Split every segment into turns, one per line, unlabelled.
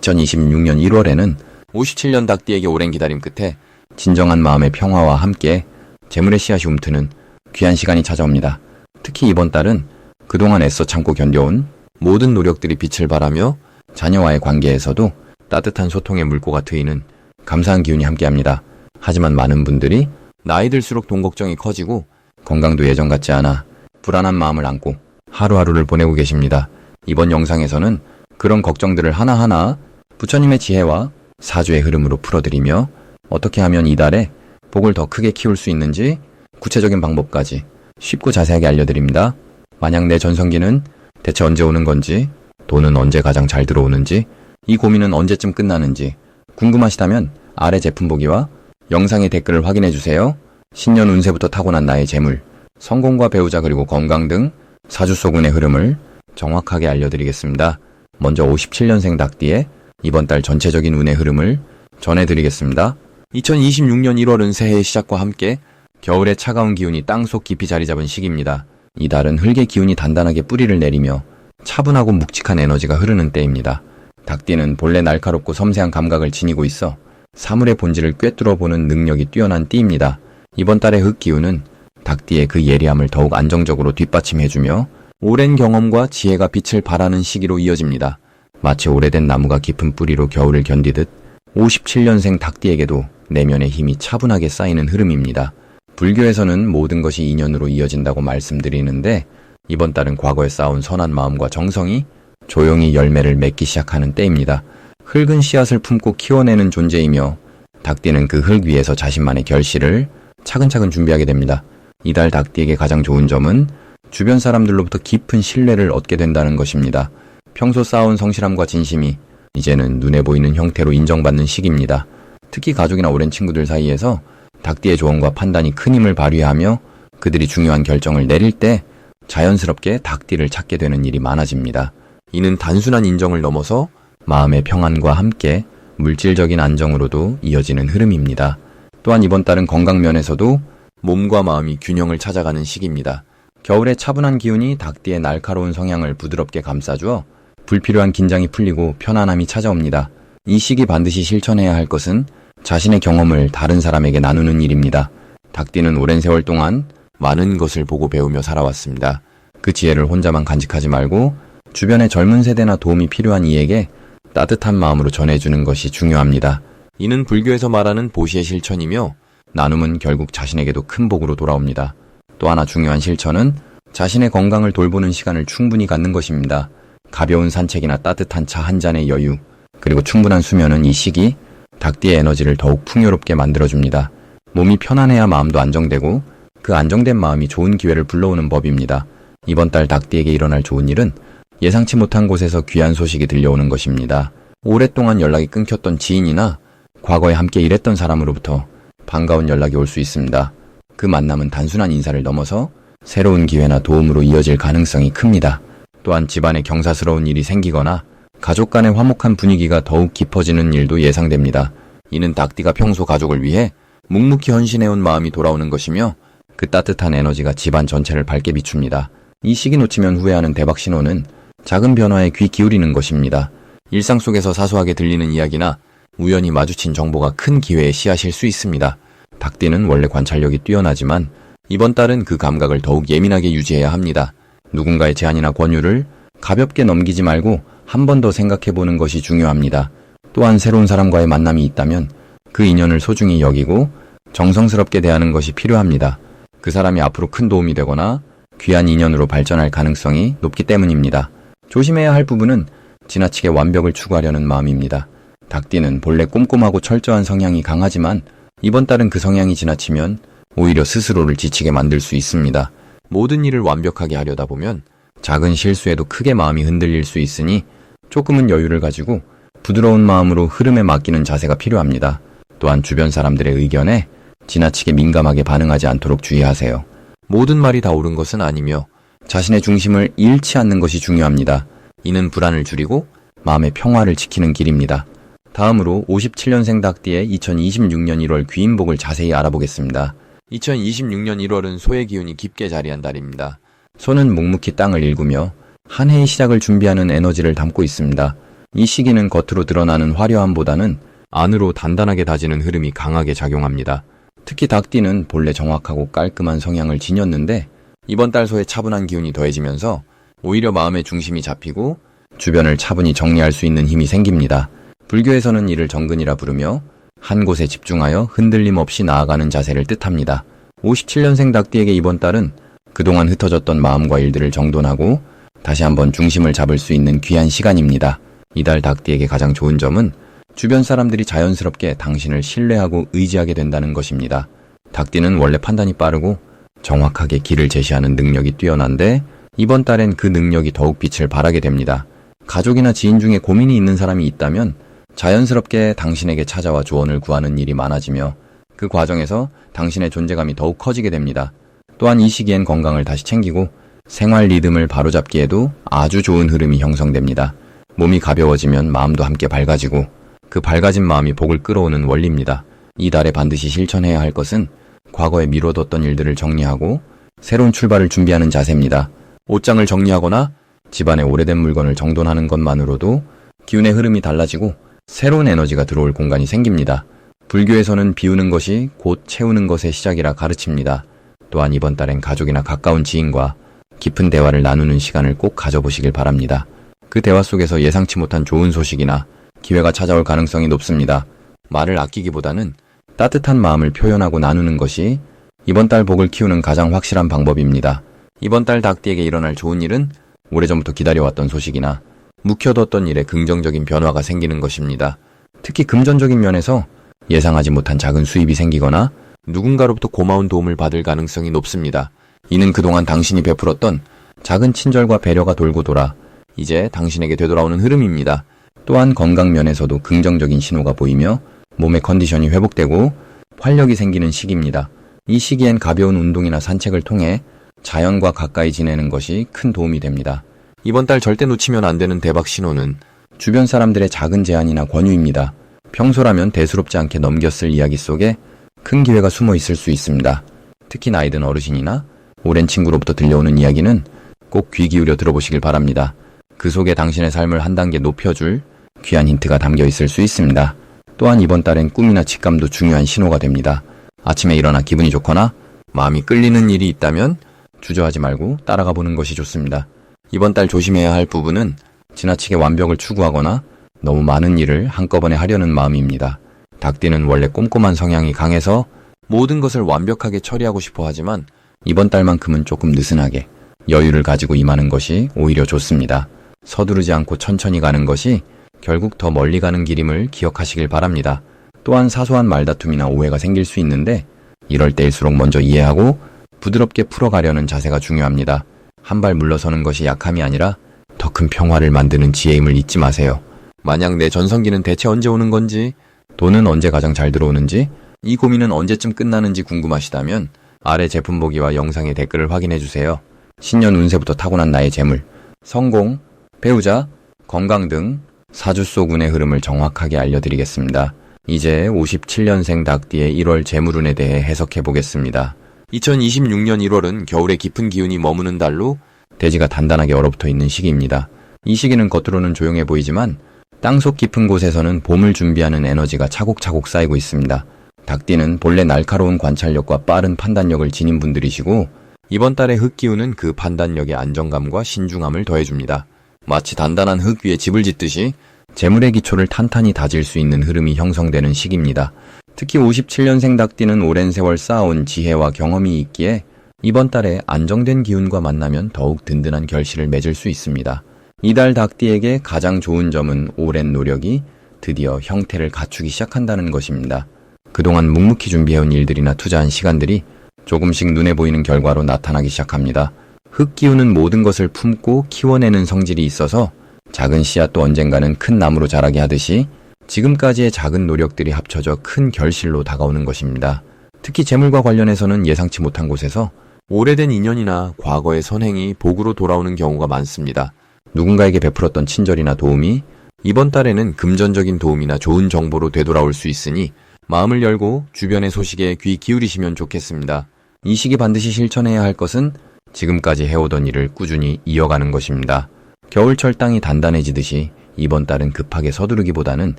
2026년 1월에는 57년 닭띠에게 오랜 기다림 끝에 진정한 마음의 평화와 함께 재물의 씨앗이 움트는 귀한 시간이 찾아옵니다. 특히 이번 달은 그동안 애써 참고 견뎌온 모든 노력들이 빛을 발하며 자녀와의 관계에서도 따뜻한 소통의 물꼬가 트이는 감사한 기운이 함께합니다. 하지만 많은 분들이 나이 들수록 돈 걱정이 커지고 건강도 예전 같지 않아 불안한 마음을 안고 하루하루를 보내고 계십니다. 이번 영상에서는 그런 걱정들을 하나하나 부처님의 지혜와 사주의 흐름으로 풀어드리며 어떻게 하면 이달에 복을 더 크게 키울 수 있는지 구체적인 방법까지 쉽고 자세하게 알려드립니다. 만약 내 전성기는 대체 언제 오는 건지, 돈은 언제 가장 잘 들어오는지, 이 고민은 언제쯤 끝나는지 궁금하시다면 아래 제품 보기와 영상의 댓글을 확인해주세요. 신년 운세부터 타고난 나의 재물, 성공과 배우자 그리고 건강 등 사주 속운의 흐름을 정확하게 알려드리겠습니다. 먼저 57년생 닭띠의 이번 달 전체적인 운의 흐름을 전해드리겠습니다. 2026년 1월은 새해의 시작과 함께 겨울의 차가운 기운이 땅속 깊이 자리 잡은 시기입니다. 이달은 흙의 기운이 단단하게 뿌리를 내리며 차분하고 묵직한 에너지가 흐르는 때입니다. 닭띠는 본래 날카롭고 섬세한 감각을 지니고 있어 사물의 본질을 꿰뚫어보는 능력이 뛰어난 띠입니다. 이번 달의 흙 기운은 닭띠의 그 예리함을 더욱 안정적으로 뒷받침해주며 오랜 경험과 지혜가 빛을 발하는 시기로 이어집니다. 마치 오래된 나무가 깊은 뿌리로 겨울을 견디듯 57년생 닭띠에게도 내면의 힘이 차분하게 쌓이는 흐름입니다. 불교에서는 모든 것이 인연으로 이어진다고 말씀드리는데 이번 달은 과거에 쌓아온 선한 마음과 정성이 조용히 열매를 맺기 시작하는 때입니다. 흙은 씨앗을 품고 키워내는 존재이며 닭띠는 그 흙 위에서 자신만의 결실을 차근차근 준비하게 됩니다. 이달 닭띠에게 가장 좋은 점은 주변 사람들로부터 깊은 신뢰를 얻게 된다는 것입니다. 평소 쌓아온 성실함과 진심이 이제는 눈에 보이는 형태로 인정받는 시기입니다. 특히 가족이나 오랜 친구들 사이에서 닭띠의 조언과 판단이 큰 힘을 발휘하며 그들이 중요한 결정을 내릴 때 자연스럽게 닭띠를 찾게 되는 일이 많아집니다. 이는 단순한 인정을 넘어서 마음의 평안과 함께 물질적인 안정으로도 이어지는 흐름입니다. 또한 이번 달은 건강 면에서도 몸과 마음이 균형을 찾아가는 시기입니다. 겨울의 차분한 기운이 닭띠의 날카로운 성향을 부드럽게 감싸주어 불필요한 긴장이 풀리고 편안함이 찾아옵니다. 이 시기 반드시 실천해야 할 것은 자신의 경험을 다른 사람에게 나누는 일입니다. 닭띠는 오랜 세월 동안 많은 것을 보고 배우며 살아왔습니다. 그 지혜를 혼자만 간직하지 말고 주변의 젊은 세대나 도움이 필요한 이에게 따뜻한 마음으로 전해주는 것이 중요합니다. 이는 불교에서 말하는 보시의 실천이며 나눔은 결국 자신에게도 큰 복으로 돌아옵니다. 또 하나 중요한 실천은 자신의 건강을 돌보는 시간을 충분히 갖는 것입니다. 가벼운 산책이나 따뜻한 차 한 잔의 여유, 그리고 충분한 수면은 이 시기 닭띠의 에너지를 더욱 풍요롭게 만들어줍니다. 몸이 편안해야 마음도 안정되고 그 안정된 마음이 좋은 기회를 불러오는 법입니다. 이번 달 닭띠에게 일어날 좋은 일은 예상치 못한 곳에서 귀한 소식이 들려오는 것입니다. 오랫동안 연락이 끊겼던 지인이나 과거에 함께 일했던 사람으로부터 반가운 연락이 올 수 있습니다. 그 만남은 단순한 인사를 넘어서 새로운 기회나 도움으로 이어질 가능성이 큽니다. 또한 집안에 경사스러운 일이 생기거나 가족 간의 화목한 분위기가 더욱 깊어지는 일도 예상됩니다. 이는 닭띠가 평소 가족을 위해 묵묵히 헌신해온 마음이 돌아오는 것이며 그 따뜻한 에너지가 집안 전체를 밝게 비춥니다. 이 시기 놓치면 후회하는 대박 신호는 작은 변화에 귀 기울이는 것입니다. 일상 속에서 사소하게 들리는 이야기나 우연히 마주친 정보가 큰 기회의 씨앗일 수 있습니다. 닭띠는 원래 관찰력이 뛰어나지만 이번 달은 그 감각을 더욱 예민하게 유지해야 합니다. 누군가의 제안이나 권유를 가볍게 넘기지 말고 한 번 더 생각해보는 것이 중요합니다. 또한 새로운 사람과의 만남이 있다면 그 인연을 소중히 여기고 정성스럽게 대하는 것이 필요합니다. 그 사람이 앞으로 큰 도움이 되거나 귀한 인연으로 발전할 가능성이 높기 때문입니다. 조심해야 할 부분은 지나치게 완벽을 추구하려는 마음입니다. 닭띠는 본래 꼼꼼하고 철저한 성향이 강하지만 이번 달은 그 성향이 지나치면 오히려 스스로를 지치게 만들 수 있습니다. 모든 일을 완벽하게 하려다 보면 작은 실수에도 크게 마음이 흔들릴 수 있으니 조금은 여유를 가지고 부드러운 마음으로 흐름에 맡기는 자세가 필요합니다. 또한 주변 사람들의 의견에 지나치게 민감하게 반응하지 않도록 주의하세요. 모든 말이 다 옳은 것은 아니며 자신의 중심을 잃지 않는 것이 중요합니다. 이는 불안을 줄이고 마음의 평화를 지키는 길입니다. 다음으로 57년생 닭띠의 2026년 1월 귀인복을 자세히 알아보겠습니다. 2026년 1월은 소의 기운이 깊게 자리한 달입니다. 소는 묵묵히 땅을 일구며 한 해의 시작을 준비하는 에너지를 담고 있습니다. 이 시기는 겉으로 드러나는 화려함보다는 안으로 단단하게 다지는 흐름이 강하게 작용합니다. 특히 닭띠는 본래 정확하고 깔끔한 성향을 지녔는데 이번 달소에 차분한 기운이 더해지면서 오히려 마음의 중심이 잡히고 주변을 차분히 정리할 수 있는 힘이 생깁니다. 불교에서는 이를 정근이라 부르며 한 곳에 집중하여 흔들림 없이 나아가는 자세를 뜻합니다. 57년생 닭띠에게 이번 달은 그동안 흩어졌던 마음과 일들을 정돈하고 다시 한번 중심을 잡을 수 있는 귀한 시간입니다. 이달 닭띠에게 가장 좋은 점은 주변 사람들이 자연스럽게 당신을 신뢰하고 의지하게 된다는 것입니다. 닭띠는 원래 판단이 빠르고 정확하게 길을 제시하는 능력이 뛰어난데 이번 달엔 그 능력이 더욱 빛을 발하게 됩니다. 가족이나 지인 중에 고민이 있는 사람이 있다면 자연스럽게 당신에게 찾아와 조언을 구하는 일이 많아지며 그 과정에서 당신의 존재감이 더욱 커지게 됩니다. 또한 이 시기엔 건강을 다시 챙기고 생활 리듬을 바로잡기에도 아주 좋은 흐름이 형성됩니다. 몸이 가벼워지면 마음도 함께 밝아지고 그 밝아진 마음이 복을 끌어오는 원리입니다. 이 달에 반드시 실천해야 할 것은 과거에 미뤄뒀던 일들을 정리하고 새로운 출발을 준비하는 자세입니다. 옷장을 정리하거나 집안의 오래된 물건을 정돈하는 것만으로도 기운의 흐름이 달라지고 새로운 에너지가 들어올 공간이 생깁니다. 불교에서는 비우는 것이 곧 채우는 것의 시작이라 가르칩니다. 또한 이번 달엔 가족이나 가까운 지인과 깊은 대화를 나누는 시간을 꼭 가져보시길 바랍니다. 그 대화 속에서 예상치 못한 좋은 소식이나 기회가 찾아올 가능성이 높습니다. 말을 아끼기보다는 따뜻한 마음을 표현하고 나누는 것이 이번 달 복을 키우는 가장 확실한 방법입니다. 이번 달 닭띠에게 일어날 좋은 일은 오래전부터 기다려왔던 소식이나 묵혀뒀던 일에 긍정적인 변화가 생기는 것입니다. 특히 금전적인 면에서 예상하지 못한 작은 수입이 생기거나 누군가로부터 고마운 도움을 받을 가능성이 높습니다. 이는 그동안 당신이 베풀었던 작은 친절과 배려가 돌고 돌아 이제 당신에게 되돌아오는 흐름입니다. 또한 건강 면에서도 긍정적인 신호가 보이며 몸의 컨디션이 회복되고 활력이 생기는 시기입니다. 이 시기엔 가벼운 운동이나 산책을 통해 자연과 가까이 지내는 것이 큰 도움이 됩니다. 이번 달 절대 놓치면 안 되는 대박 신호는 주변 사람들의 작은 제안이나 권유입니다. 평소라면 대수롭지 않게 넘겼을 이야기 속에 큰 기회가 숨어 있을 수 있습니다. 특히 나이 든 어르신이나 오랜 친구로부터 들려오는 이야기는 꼭 귀 기울여 들어보시길 바랍니다. 그 속에 당신의 삶을 한 단계 높여줄 귀한 힌트가 담겨 있을 수 있습니다. 또한 이번 달엔 꿈이나 직감도 중요한 신호가 됩니다. 아침에 일어나 기분이 좋거나 마음이 끌리는 일이 있다면 주저하지 말고 따라가 보는 것이 좋습니다. 이번 달 조심해야 할 부분은 지나치게 완벽을 추구하거나 너무 많은 일을 한꺼번에 하려는 마음입니다. 닭띠는 원래 꼼꼼한 성향이 강해서 모든 것을 완벽하게 처리하고 싶어 하지만 이번 달만큼은 조금 느슨하게 여유를 가지고 임하는 것이 오히려 좋습니다. 서두르지 않고 천천히 가는 것이 결국 더 멀리 가는 길임을 기억하시길 바랍니다. 또한 사소한 말다툼이나 오해가 생길 수 있는데 이럴 때일수록 먼저 이해하고 부드럽게 풀어가려는 자세가 중요합니다. 한 발 물러서는 것이 약함이 아니라 더 큰 평화를 만드는 지혜임을 잊지 마세요. 만약 내 전성기는 대체 언제 오는 건지, 돈은 언제 가장 잘 들어오는지, 이 고민은 언제쯤 끝나는지 궁금하시다면 아래 제품 보기와 영상의 댓글을 확인해주세요. 신년 운세부터 타고난 나의 재물, 성공, 배우자, 건강 등 사주 속 운의 흐름을 정확하게 알려드리겠습니다. 이제 57년생 닭띠의 1월 재물운에 대해 해석해보겠습니다. 2026년 1월은 겨울의 깊은 기운이 머무는 달로 대지가 단단하게 얼어붙어 있는 시기입니다. 이 시기는 겉으로는 조용해 보이지만 땅속 깊은 곳에서는 봄을 준비하는 에너지가 차곡차곡 쌓이고 있습니다. 닭띠는 본래 날카로운 관찰력과 빠른 판단력을 지닌 분들이시고 이번 달의 흙기운은 그 판단력에 안정감과 신중함을 더해줍니다. 마치 단단한 흙 위에 집을 짓듯이 재물의 기초를 탄탄히 다질 수 있는 흐름이 형성되는 시기입니다. 특히 57년생 닭띠는 오랜 세월 쌓아온 지혜와 경험이 있기에 이번 달에 안정된 기운과 만나면 더욱 든든한 결실을 맺을 수 있습니다. 이달 닭띠에게 가장 좋은 점은 오랜 노력이 드디어 형태를 갖추기 시작한다는 것입니다. 그동안 묵묵히 준비해온 일들이나 투자한 시간들이 조금씩 눈에 보이는 결과로 나타나기 시작합니다. 흙 기운은 모든 것을 품고 키워내는 성질이 있어서 작은 씨앗도 언젠가는 큰 나무로 자라게 하듯이 지금까지의 작은 노력들이 합쳐져 큰 결실로 다가오는 것입니다. 특히 재물과 관련해서는 예상치 못한 곳에서 오래된 인연이나 과거의 선행이 복으로 돌아오는 경우가 많습니다. 누군가에게 베풀었던 친절이나 도움이 이번 달에는 금전적인 도움이나 좋은 정보로 되돌아올 수 있으니 마음을 열고 주변의 소식에 귀 기울이시면 좋겠습니다. 이 시기 반드시 실천해야 할 것은 지금까지 해오던 일을 꾸준히 이어가는 것입니다. 겨울철 땅이 단단해지듯이 이번 달은 급하게 서두르기보다는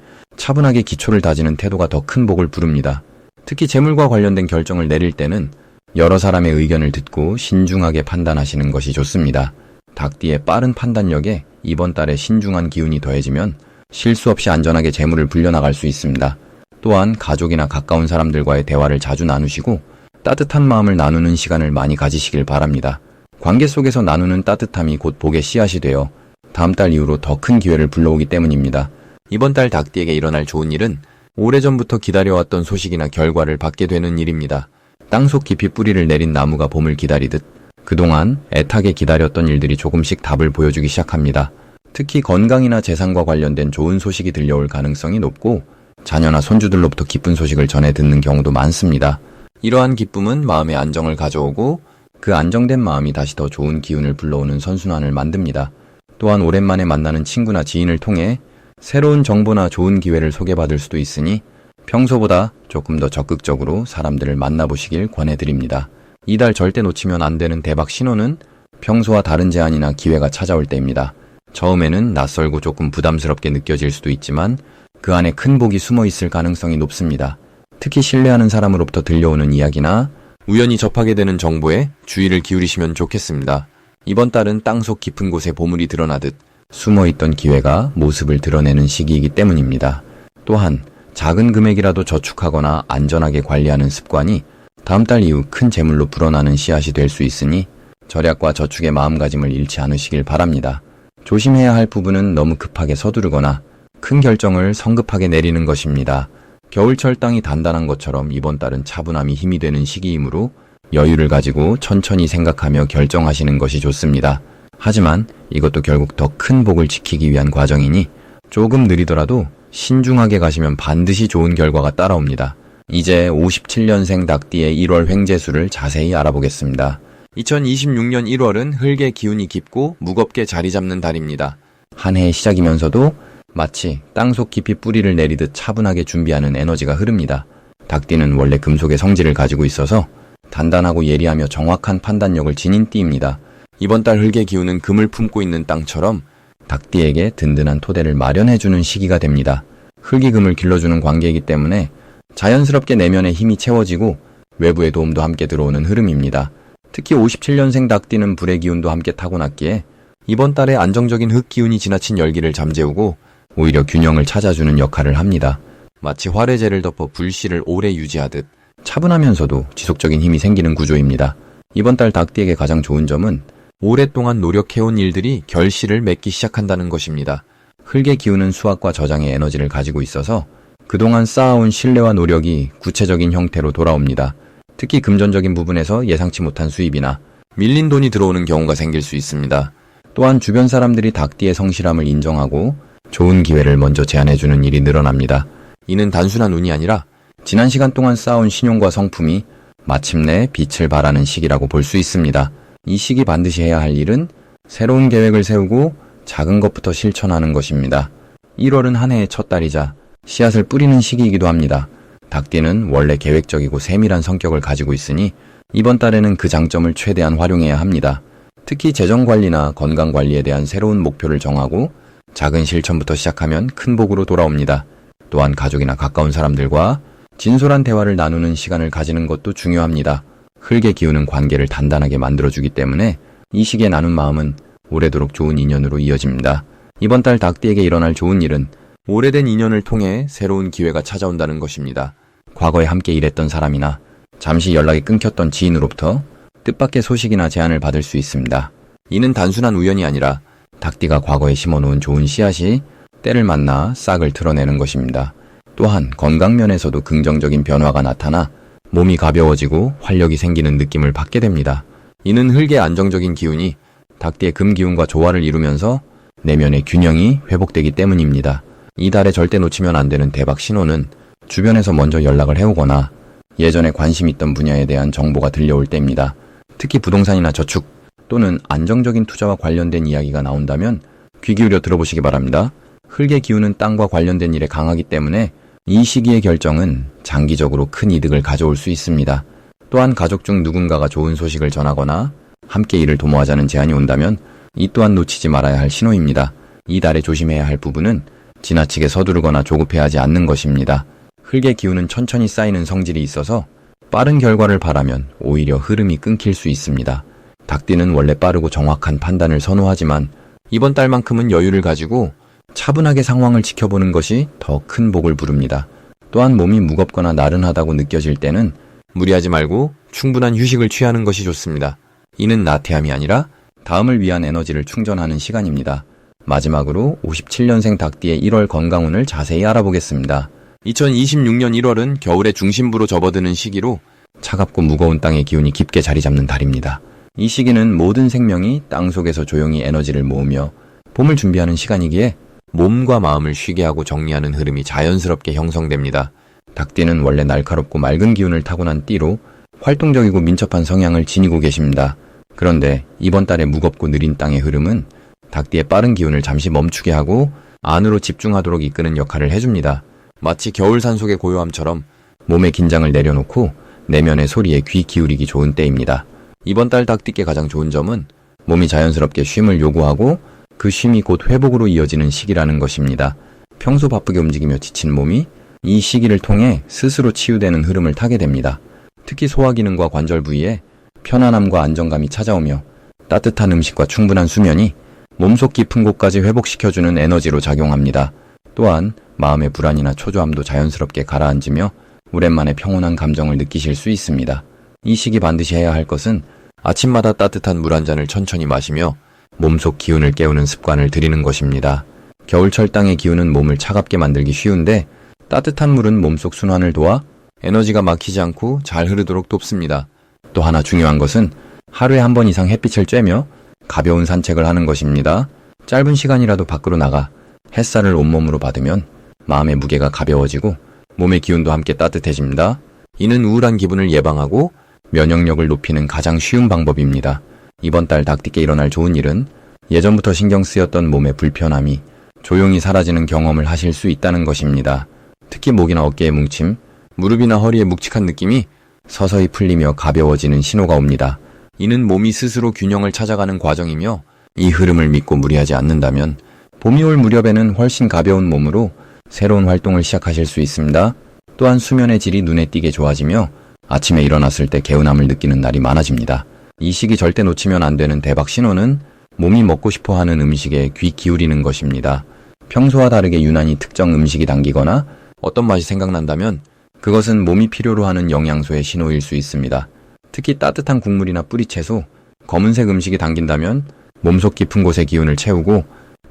차분하게 기초를 다지는 태도가 더 큰 복을 부릅니다. 특히 재물과 관련된 결정을 내릴 때는 여러 사람의 의견을 듣고 신중하게 판단하시는 것이 좋습니다. 닭띠의 빠른 판단력에 이번 달에 신중한 기운이 더해지면 실수 없이 안전하게 재물을 불려나갈 수 있습니다. 또한 가족이나 가까운 사람들과의 대화를 자주 나누시고 따뜻한 마음을 나누는 시간을 많이 가지시길 바랍니다. 관계 속에서 나누는 따뜻함이 곧 복의 씨앗이 되어 다음 달 이후로 더 큰 기회를 불러오기 때문입니다. 이번 달 닭띠에게 일어날 좋은 일은 오래전부터 기다려왔던 소식이나 결과를 받게 되는 일입니다. 땅속 깊이 뿌리를 내린 나무가 봄을 기다리듯 그동안 애타게 기다렸던 일들이 조금씩 답을 보여주기 시작합니다. 특히 건강이나 재산과 관련된 좋은 소식이 들려올 가능성이 높고 자녀나 손주들로부터 기쁜 소식을 전해 듣는 경우도 많습니다. 이러한 기쁨은 마음의 안정을 가져오고 그 안정된 마음이 다시 더 좋은 기운을 불러오는 선순환을 만듭니다. 또한 오랜만에 만나는 친구나 지인을 통해 새로운 정보나 좋은 기회를 소개받을 수도 있으니 평소보다 조금 더 적극적으로 사람들을 만나보시길 권해드립니다. 이달 절대 놓치면 안 되는 대박 신호는 평소와 다른 제안이나 기회가 찾아올 때입니다. 처음에는 낯설고 조금 부담스럽게 느껴질 수도 있지만 그 안에 큰 복이 숨어 있을 가능성이 높습니다. 특히 신뢰하는 사람으로부터 들려오는 이야기나 우연히 접하게 되는 정보에 주의를 기울이시면 좋겠습니다. 이번 달은 땅속 깊은 곳에 보물이 드러나듯 숨어있던 기회가 모습을 드러내는 시기이기 때문입니다. 또한 작은 금액이라도 저축하거나 안전하게 관리하는 습관이 다음 달 이후 큰 재물로 불어나는 씨앗이 될 수 있으니 절약과 저축의 마음가짐을 잃지 않으시길 바랍니다. 조심해야 할 부분은 너무 급하게 서두르거나 큰 결정을 성급하게 내리는 것입니다. 겨울철 땅이 단단한 것처럼 이번 달은 차분함이 힘이 되는 시기이므로 여유를 가지고 천천히 생각하며 결정하시는 것이 좋습니다. 하지만 이것도 결국 더 큰 복을 지키기 위한 과정이니 조금 느리더라도 신중하게 가시면 반드시 좋은 결과가 따라옵니다. 이제 57년생 닭띠의 1월 횡재수를 자세히 알아보겠습니다. 2026년 1월은 흙의 기운이 깊고 무겁게 자리 잡는 달입니다. 한 해의 시작이면서도 마치 땅속 깊이 뿌리를 내리듯 차분하게 준비하는 에너지가 흐릅니다. 닭띠는 원래 금속의 성질을 가지고 있어서 단단하고 예리하며 정확한 판단력을 지닌 띠입니다. 이번 달 흙의 기운은 금을 품고 있는 땅처럼 닭띠에게 든든한 토대를 마련해주는 시기가 됩니다. 흙이 금을 길러주는 관계이기 때문에 자연스럽게 내면의 힘이 채워지고 외부의 도움도 함께 들어오는 흐름입니다. 특히 57년생 닭띠는 불의 기운도 함께 타고났기에 이번 달에 안정적인 흙 기운이 지나친 열기를 잠재우고 오히려 균형을 찾아주는 역할을 합니다. 마치 활해제를 덮어 불씨를 오래 유지하듯 차분하면서도 지속적인 힘이 생기는 구조입니다. 이번 달 닭띠에게 가장 좋은 점은 오랫동안 노력해온 일들이 결실을 맺기 시작한다는 것입니다. 흙의 기운은 수확과 저장의 에너지를 가지고 있어서 그동안 쌓아온 신뢰와 노력이 구체적인 형태로 돌아옵니다. 특히 금전적인 부분에서 예상치 못한 수입이나 밀린 돈이 들어오는 경우가 생길 수 있습니다. 또한 주변 사람들이 닭띠의 성실함을 인정하고 좋은 기회를 먼저 제안해주는 일이 늘어납니다. 이는 단순한 운이 아니라 지난 시간 동안 쌓아온 신용과 성품이 마침내 빛을 발하는 시기라고 볼 수 있습니다. 이 시기 반드시 해야 할 일은 새로운 계획을 세우고 작은 것부터 실천하는 것입니다. 1월은 한 해의 첫 달이자 씨앗을 뿌리는 시기이기도 합니다. 닭띠는 원래 계획적이고 세밀한 성격을 가지고 있으니 이번 달에는 그 장점을 최대한 활용해야 합니다. 특히 재정관리나 건강관리에 대한 새로운 목표를 정하고 작은 실천부터 시작하면 큰 복으로 돌아옵니다. 또한 가족이나 가까운 사람들과 진솔한 대화를 나누는 시간을 가지는 것도 중요합니다. 흙의 기운은 관계를 단단하게 만들어주기 때문에 이 시기에 나눈 마음은 오래도록 좋은 인연으로 이어집니다. 이번 달 닭띠에게 일어날 좋은 일은 오래된 인연을 통해 새로운 기회가 찾아온다는 것입니다. 과거에 함께 일했던 사람이나 잠시 연락이 끊겼던 지인으로부터 뜻밖의 소식이나 제안을 받을 수 있습니다. 이는 단순한 우연이 아니라 닭띠가 과거에 심어놓은 좋은 씨앗이 때를 만나 싹을 틀어내는 것입니다. 또한 건강면에서도 긍정적인 변화가 나타나 몸이 가벼워지고 활력이 생기는 느낌을 받게 됩니다. 이는 흙의 안정적인 기운이 닭띠의 금 기운과 조화를 이루면서 내면의 균형이 회복되기 때문입니다. 이 달에 절대 놓치면 안 되는 대박 신호는 주변에서 먼저 연락을 해오거나 예전에 관심 있던 분야에 대한 정보가 들려올 때입니다. 특히 부동산이나 저축 또는 안정적인 투자와 관련된 이야기가 나온다면 귀 기울여 들어보시기 바랍니다. 흙의 기운은 땅과 관련된 일에 강하기 때문에 이 시기의 결정은 장기적으로 큰 이득을 가져올 수 있습니다. 또한 가족 중 누군가가 좋은 소식을 전하거나 함께 일을 도모하자는 제안이 온다면 이 또한 놓치지 말아야 할 신호입니다. 이 달에 조심해야 할 부분은 지나치게 서두르거나 조급해하지 않는 것입니다. 흙의 기운은 천천히 쌓이는 성질이 있어서 빠른 결과를 바라면 오히려 흐름이 끊길 수 있습니다. 닭띠는 원래 빠르고 정확한 판단을 선호하지만 이번 달만큼은 여유를 가지고 차분하게 상황을 지켜보는 것이 더 큰 복을 부릅니다. 또한 몸이 무겁거나 나른하다고 느껴질 때는 무리하지 말고 충분한 휴식을 취하는 것이 좋습니다. 이는 나태함이 아니라 다음을 위한 에너지를 충전하는 시간입니다. 마지막으로 57년생 닭띠의 1월 건강운을 자세히 알아보겠습니다. 2026년 1월은 겨울의 중심부로 접어드는 시기로 차갑고 무거운 땅의 기운이 깊게 자리 잡는 달입니다. 이 시기는 모든 생명이 땅 속에서 조용히 에너지를 모으며 봄을 준비하는 시간이기에 몸과 마음을 쉬게 하고 정리하는 흐름이 자연스럽게 형성됩니다. 닭띠는 원래 날카롭고 맑은 기운을 타고난 띠로 활동적이고 민첩한 성향을 지니고 계십니다. 그런데 이번 달의 무겁고 느린 땅의 흐름은 닭띠의 빠른 기운을 잠시 멈추게 하고 안으로 집중하도록 이끄는 역할을 해줍니다. 마치 겨울 산속의 고요함처럼 몸의 긴장을 내려놓고 내면의 소리에 귀 기울이기 좋은 때입니다. 이번 달 닭띠께 가장 좋은 점은 몸이 자연스럽게 쉼을 요구하고 그 쉼이 곧 회복으로 이어지는 시기라는 것입니다. 평소 바쁘게 움직이며 지친 몸이 이 시기를 통해 스스로 치유되는 흐름을 타게 됩니다. 특히 소화기능과 관절 부위에 편안함과 안정감이 찾아오며 따뜻한 음식과 충분한 수면이 몸속 깊은 곳까지 회복시켜주는 에너지로 작용합니다. 또한 마음의 불안이나 초조함도 자연스럽게 가라앉으며 오랜만에 평온한 감정을 느끼실 수 있습니다. 이 시기 반드시 해야 할 것은 아침마다 따뜻한 물 한 잔을 천천히 마시며 몸속 기운을 깨우는 습관을 들이는 것입니다. 겨울철 땅의 기운은 몸을 차갑게 만들기 쉬운데 따뜻한 물은 몸속 순환을 도와 에너지가 막히지 않고 잘 흐르도록 돕습니다. 또 하나 중요한 것은 하루에 한 번 이상 햇빛을 쬐며 가벼운 산책을 하는 것입니다. 짧은 시간이라도 밖으로 나가 햇살을 온몸으로 받으면 마음의 무게가 가벼워지고 몸의 기운도 함께 따뜻해집니다. 이는 우울한 기분을 예방하고 면역력을 높이는 가장 쉬운 방법입니다. 이번 달 닭띠께 일어날 좋은 일은 예전부터 신경 쓰였던 몸의 불편함이 조용히 사라지는 경험을 하실 수 있다는 것입니다. 특히 목이나 어깨의 뭉침, 무릎이나 허리의 묵직한 느낌이 서서히 풀리며 가벼워지는 신호가 옵니다. 이는 몸이 스스로 균형을 찾아가는 과정이며 이 흐름을 믿고 무리하지 않는다면 봄이 올 무렵에는 훨씬 가벼운 몸으로 새로운 활동을 시작하실 수 있습니다. 또한 수면의 질이 눈에 띄게 좋아지며 아침에 일어났을 때 개운함을 느끼는 날이 많아집니다. 이 시기 절대 놓치면 안 되는 대박 신호는 몸이 먹고 싶어하는 음식에 귀 기울이는 것입니다. 평소와 다르게 유난히 특정 음식이 당기거나 어떤 맛이 생각난다면 그것은 몸이 필요로 하는 영양소의 신호일 수 있습니다. 특히 따뜻한 국물이나 뿌리채소, 검은색 음식이 당긴다면 몸속 깊은 곳의 기운을 채우고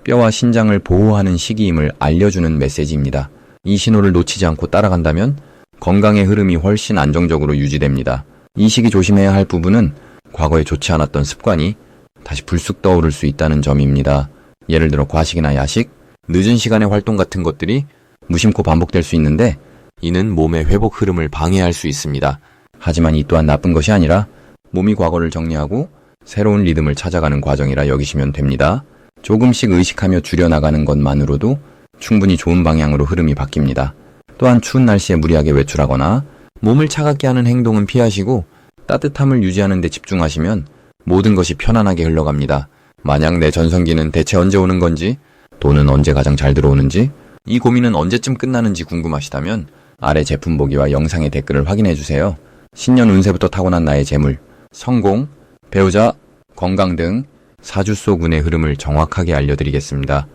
뼈와 신장을 보호하는 시기임을 알려주는 메시지입니다. 이 신호를 놓치지 않고 따라간다면 건강의 흐름이 훨씬 안정적으로 유지됩니다. 이 시기 조심해야 할 부분은 과거에 좋지 않았던 습관이 다시 불쑥 떠오를 수 있다는 점입니다. 예를 들어 과식이나 야식, 늦은 시간의 활동 같은 것들이 무심코 반복될 수 있는데 이는 몸의 회복 흐름을 방해할 수 있습니다. 하지만 이 또한 나쁜 것이 아니라 몸이 과거를 정리하고 새로운 리듬을 찾아가는 과정이라 여기시면 됩니다. 조금씩 의식하며 줄여나가는 것만으로도 충분히 좋은 방향으로 흐름이 바뀝니다. 또한 추운 날씨에 무리하게 외출하거나 몸을 차갑게 하는 행동은 피하시고 따뜻함을 유지하는 데 집중하시면 모든 것이 편안하게 흘러갑니다. 만약 내 전성기는 대체 언제 오는 건지, 돈은 언제 가장 잘 들어오는지, 이 고민은 언제쯤 끝나는지 궁금하시다면 아래 제품 보기와 영상의 댓글을 확인해주세요. 신년 운세부터 타고난 나의 재물, 성공, 배우자, 건강 등 사주 속 운의 흐름을 정확하게 알려드리겠습니다.